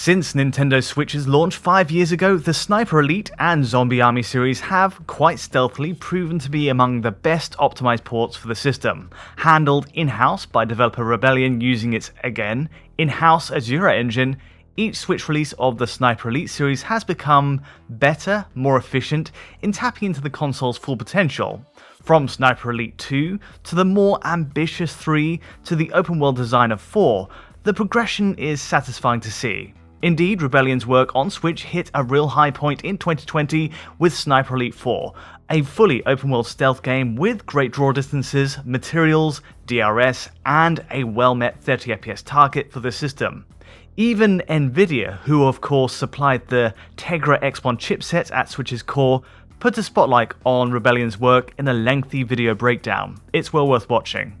Since Nintendo Switch's launch 5 years ago, the Sniper Elite and Zombie Army series have, quite stealthily, proven to be among the best optimized ports for the system. Handled in-house by developer Rebellion using its, again, in-house Azure engine, each Switch release of the Sniper Elite series has become better, more efficient in tapping into the console's full potential. From Sniper Elite 2 to the more ambitious 3 to the open world design of 4, the progression is satisfying to see. Indeed, Rebellion's work on Switch hit a real high point in 2020 with Sniper Elite 4, a fully open-world stealth game with great draw distances, materials, DRS, and a well-met 30 FPS target for the system. Even Nvidia, who of course supplied the Tegra X1 chipset at Switch's core, put a spotlight on Rebellion's work in a lengthy video breakdown. It's well worth watching.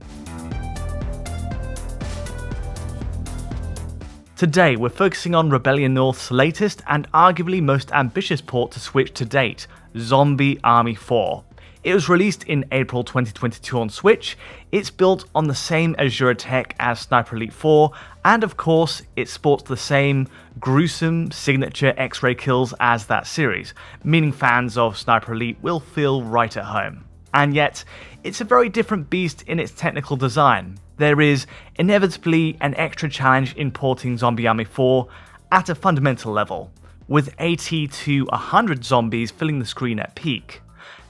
Today, we're focusing on Rebellion North's latest and arguably most ambitious port to Switch to date, Zombie Army 4. It was released in April 2022 on Switch, it's built on the same Azure tech as Sniper Elite 4, and of course, it sports the same gruesome signature X-ray kills as that series, meaning fans of Sniper Elite will feel right at home. And yet, it's a very different beast in its technical design. There is inevitably an extra challenge in porting Zombie Army 4 at a fundamental level, with 80 to 100 zombies filling the screen at peak.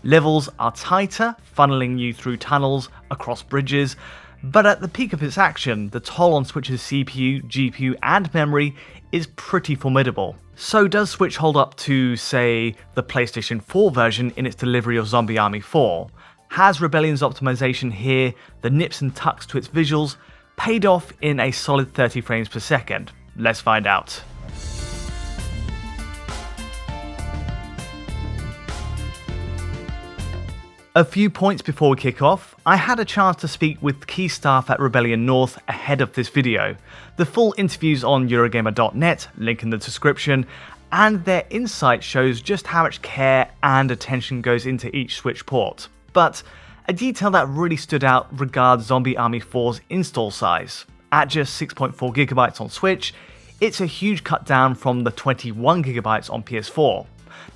Levels are tighter, funneling you through tunnels, across bridges, but at the peak of its action, the toll on Switch's CPU, GPU, and memory is pretty formidable. So does Switch hold up to, say, the PlayStation 4 version in its delivery of Zombie Army 4? Has Rebellion's optimization here, the nips and tucks to its visuals, paid off in a solid 30 frames per second? Let's find out. A few points before we kick off. I had a chance to speak with key staff at Rebellion North ahead of this video. The full interviews on Eurogamer.net, link in the description, and their insight shows just how much care and attention goes into each Switch port. But a detail that really stood out regards Zombie Army 4's install size. At just 6.4GB on Switch, it's a huge cut down from the 21GB on PS4.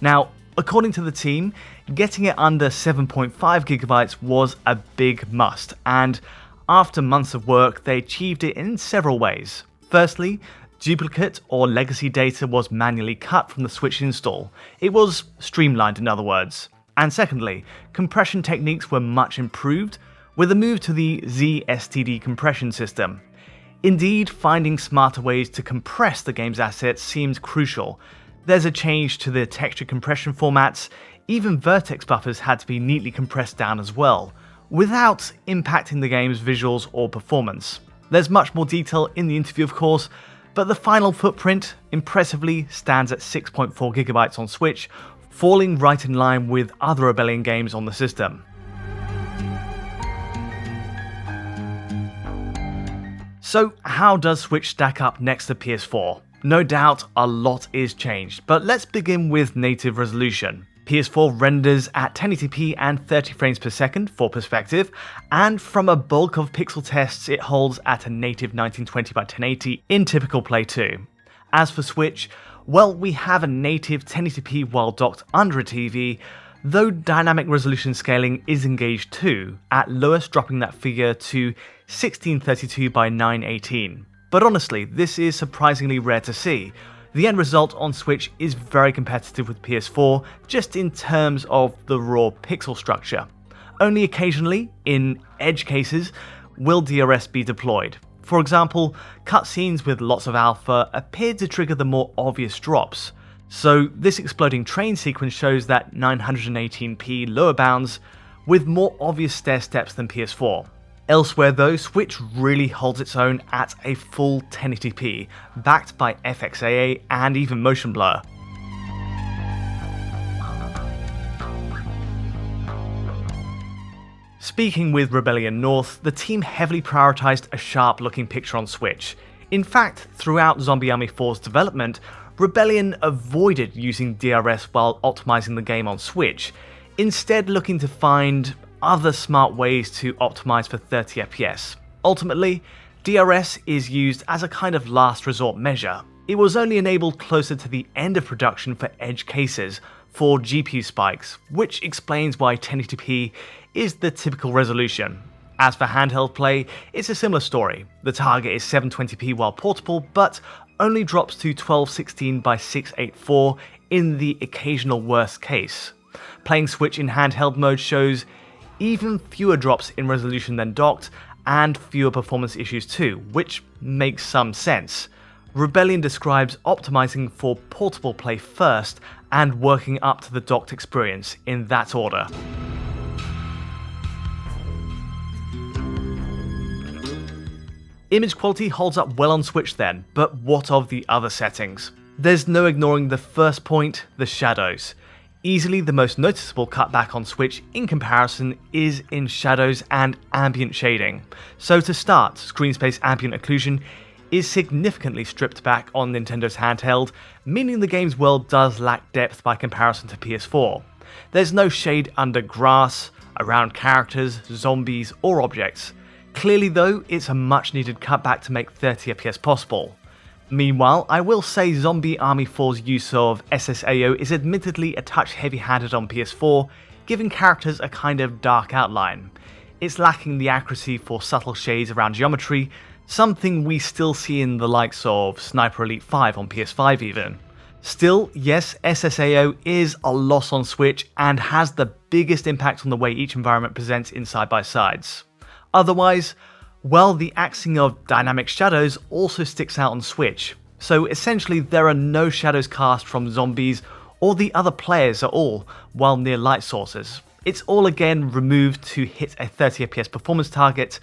Now, according to the team, getting it under 7.5GB was a big must, and after months of work, they achieved it in several ways. Firstly, duplicate or legacy data was manually cut from the Switch install. It was streamlined, in other words. And secondly, compression techniques were much improved with a move to the ZSTD compression system. Indeed, finding smarter ways to compress the game's assets seems crucial. There's a change to the texture compression formats, even vertex buffers had to be neatly compressed down as well, without impacting the game's visuals or performance. There's much more detail in the interview of course, but the final footprint impressively stands at 6.4GB on Switch, falling right in line with other Rebellion games on the system. So how does Switch stack up next to PS4? No doubt a lot is changed, but let's begin with native resolution. PS4 renders at 1080p and 30 frames per second for perspective, and from a bulk of pixel tests it holds at a native 1920 by 1080 in typical Play 2. As for Switch, well, we have a native 1080p while docked under a TV, though dynamic resolution scaling is engaged too, at lowest dropping that figure to 1632 by 918. But honestly, this is surprisingly rare to see. The end result on Switch is very competitive with PS4, just in terms of the raw pixel structure. Only occasionally, in edge cases, will DRS be deployed. For example, cutscenes with lots of alpha appear to trigger the more obvious drops. So this exploding train sequence shows that 918p lower bounds with more obvious stair steps than PS4. Elsewhere though, Switch really holds its own at a full 1080p, backed by FXAA and even motion blur. Speaking with Rebellion North, the team heavily prioritized a sharp-looking picture on Switch. In fact, throughout Zombie Army 4's development, Rebellion avoided using DRS while optimizing the game on Switch, instead looking to find other smart ways to optimize for 30 FPS. Ultimately, DRS is used as a kind of last resort measure. It was only enabled closer to the end of production for edge cases for GPU spikes, which explains why 1080p is the typical resolution. As for handheld play, it's a similar story. The target is 720p while portable, but only drops to 1216 by 684 in the occasional worst case. Playing Switch in handheld mode shows even fewer drops in resolution than docked, and fewer performance issues too, which makes some sense. Rebellion describes optimizing for portable play first and working up to the docked experience in that order. Image quality holds up well on Switch then, but what of the other settings? There's no ignoring the first point, the shadows. Easily the most noticeable cutback on Switch in comparison is in shadows and ambient shading. So to start, screen space ambient occlusion is significantly stripped back on Nintendo's handheld, meaning the game's world does lack depth by comparison to PS4. There's no shade under grass, around characters, zombies, or objects. Clearly though, it's a much needed cutback to make 30fps possible. Meanwhile, I will say Zombie Army 4's use of SSAO is admittedly a touch heavy-handed on PS4, giving characters a kind of dark outline. It's lacking the accuracy for subtle shades around geometry, something we still see in the likes of Sniper Elite 5 on PS5 even. Still, yes, SSAO is a loss on Switch and has the biggest impact on the way each environment presents in side-by-sides. Otherwise, well, the axing of dynamic shadows also sticks out on Switch, so essentially there are no shadows cast from zombies or the other players at all while near light sources. It's all again removed to hit a 30fps performance target,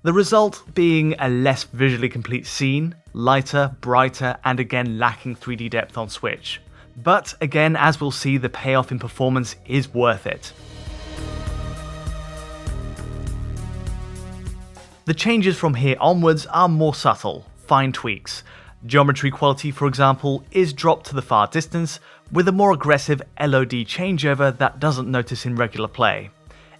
the result being a less visually complete scene, lighter, brighter, and again lacking 3D depth on Switch. But again, as we'll see, the payoff in performance is worth it. The changes from here onwards are more subtle, fine tweaks. Geometry quality, for example, is dropped to the far distance, with a more aggressive LOD changeover that doesn't notice in regular play.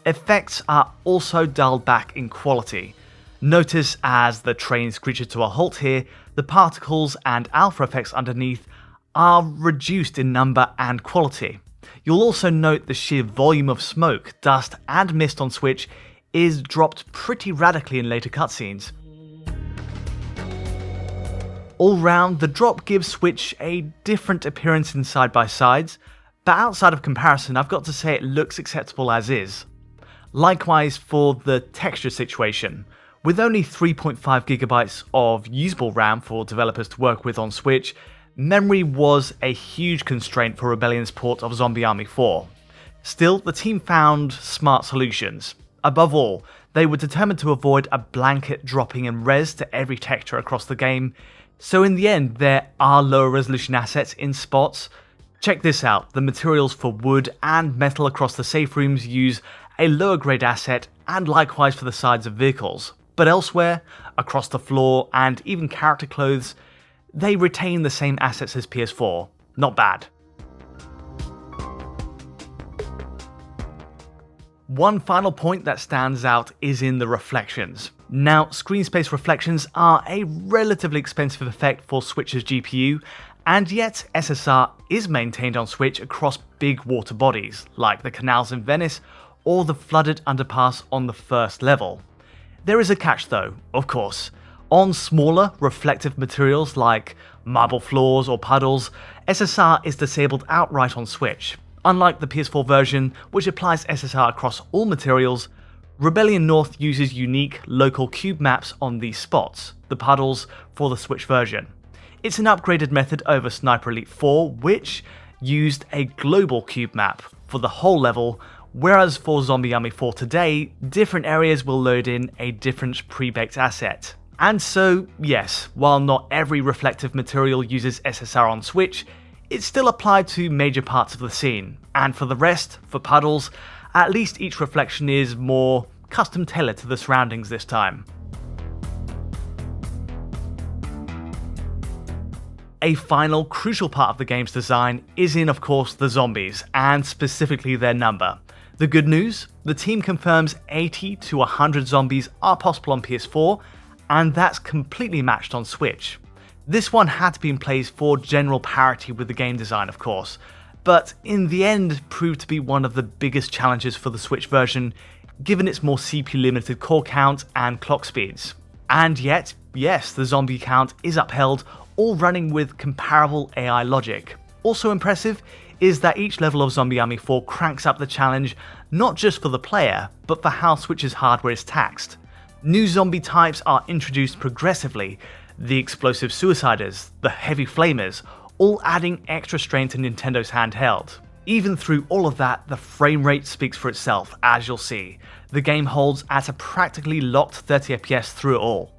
Effects are also dialed back in quality. Notice as the train screeches to a halt here, the particles and alpha effects underneath are reduced in number and quality. You'll also note the sheer volume of smoke, dust, and mist on Switch is dropped pretty radically in later cutscenes. All round, the drop gives Switch a different appearance in side-by-sides, but outside of comparison, I've got to say it looks acceptable as is. Likewise for the texture situation. With only 3.5GB of usable RAM for developers to work with on Switch, memory was a huge constraint for Rebellion's port of Zombie Army 4. Still, the team found smart solutions. Above all, they were determined to avoid a blanket dropping in res to every texture across the game, so in the end there are lower resolution assets in spots. Check this out, the materials for wood and metal across the safe rooms use a lower grade asset, and likewise for the sides of vehicles. But elsewhere, across the floor and even character clothes, they retain the same assets as PS4. Not bad. One final point that stands out is in the reflections. Now, screen space reflections are a relatively expensive effect for Switch's GPU, and yet SSR is maintained on Switch across big water bodies, like the canals in Venice or the flooded underpass on the first level. There is a catch though, of course. On smaller, reflective materials like marble floors or puddles, SSR is disabled outright on Switch. Unlike the PS4 version, which applies SSR across all materials, Rebellion North uses unique local cube maps on these spots, the puddles, for the Switch version. It's an upgraded method over Sniper Elite 4, which used a global cube map for the whole level, whereas for Zombie Army 4 today, different areas will load in a different pre-baked asset. And so, yes, while not every reflective material uses SSR on Switch, it's still applied to major parts of the scene, and for the rest, for puddles, at least each reflection is more custom tailored to the surroundings this time. A final crucial part of the game's design is in, of course, the zombies, and specifically their number. The good news? The team confirms 80 to 100 zombies are possible on PS4, and that's completely matched on Switch. This one had to be in place for general parity with the game design, of course, but in the end proved to be one of the biggest challenges for the Switch version, given its more CPU limited core count and clock speeds. And yet, yes, the zombie count is upheld, all running with comparable AI logic. Also impressive is that each level of Zombie Army 4 cranks up the challenge not just for the player, but for how Switch's hardware is taxed. New zombie types are introduced progressively, the explosive suiciders, the heavy flamers, all adding extra strain to Nintendo's handheld. Even through all of that, the frame rate speaks for itself, as you'll see. The game holds at a practically locked 30 FPS through it all.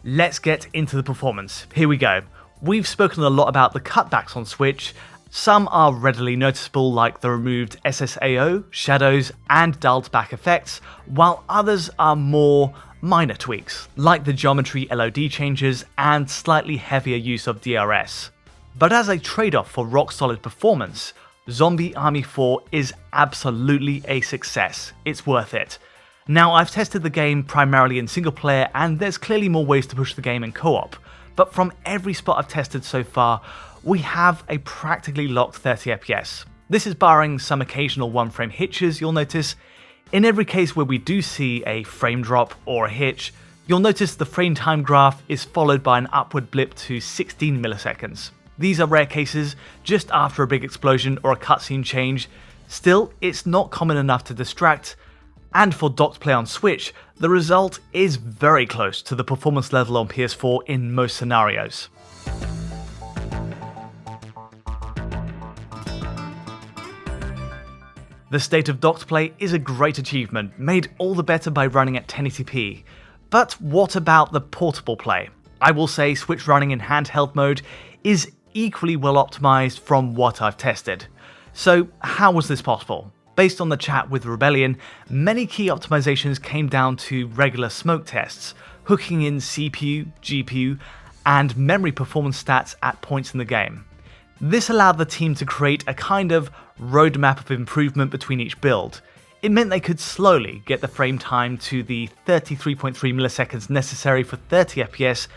Let's get into the performance. Here we go. We've spoken a lot about the cutbacks on Switch. Some are readily noticeable, like the removed SSAO, shadows, and dulled back effects, while others are more minor tweaks, like the geometry LOD changes and slightly heavier use of DRS. But as a trade-off for rock-solid performance, Zombie Army 4 is absolutely a success. It's worth it. Now, I've tested the game primarily in single player, and there's clearly more ways to push the game in co-op, but from every spot I've tested so far, we have a practically locked 30 FPS. This is barring some occasional one-frame hitches you'll notice. In every case where we do see a frame drop or a hitch, you'll notice the frame time graph is followed by an upward blip to 16 milliseconds. These are rare cases, just after a big explosion or a cutscene change. Still, it's not common enough to distract, and for docked play on Switch, the result is very close to the performance level on PS4 in most scenarios. The state of docked play is a great achievement, made all the better by running at 1080p. But what about the portable play? I will say Switch running in handheld mode is equally well optimized from what I've tested. So how was this possible? Based on the chat with Rebellion, many key optimizations came down to regular smoke tests, hooking in CPU, GPU, and memory performance stats at points in the game. This allowed the team to create a kind of roadmap of improvement between each build. It meant they could slowly get the frame time to the 33.3 milliseconds necessary for 30 FPS,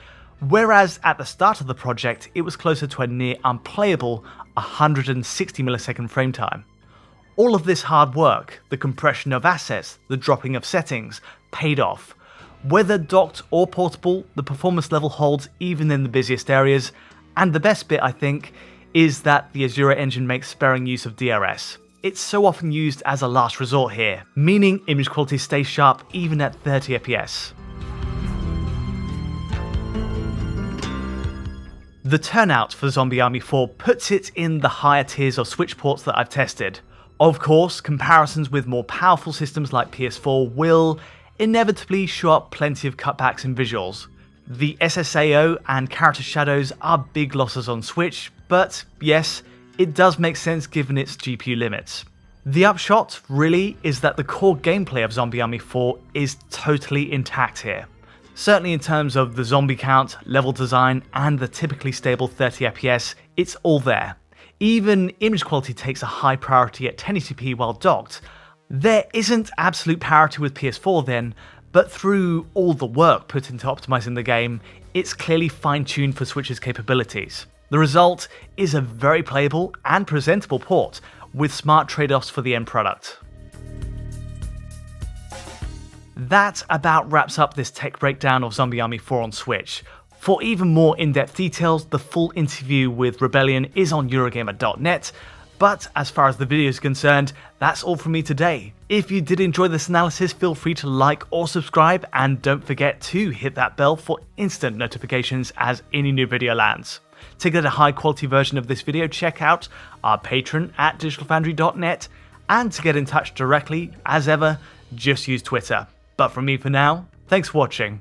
whereas at the start of the project it was closer to a near unplayable 160 millisecond frame time. All of this hard work, the compression of assets, the dropping of settings, paid off. Whether docked or portable, the performance level holds even in the busiest areas, and the best bit, I think, is that the Azure engine makes sparing use of DRS. It's so often used as a last resort here, meaning image quality stays sharp even at 30 FPS. The turnout for Zombie Army 4 puts it in the higher tiers of Switch ports that I've tested. Of course, comparisons with more powerful systems like PS4 will inevitably show up plenty of cutbacks in visuals. The SSAO and character shadows are big losses on Switch, but yes, it does make sense given its GPU limits. The upshot, really, is that the core gameplay of Zombie Army 4 is totally intact here. Certainly in terms of the zombie count, level design, and the typically stable 30 FPS, it's all there. Even image quality takes a high priority at 1080p while docked. There isn't absolute parity with PS4 then, but through all the work put into optimizing the game, it's clearly fine-tuned for Switch's capabilities. The result is a very playable and presentable port, with smart trade-offs for the end product. That about wraps up this tech breakdown of Zombie Army 4 on Switch. For even more in-depth details, the full interview with Rebellion is on Eurogamer.net, but as far as the video is concerned, that's all from me today. If you did enjoy this analysis, feel free to like or subscribe, and don't forget to hit that bell for instant notifications as any new video lands. To get a high-quality version of this video, check out our Patreon at digitalfoundry.net, and to get in touch directly, as ever, just use Twitter. But from me for now, thanks for watching.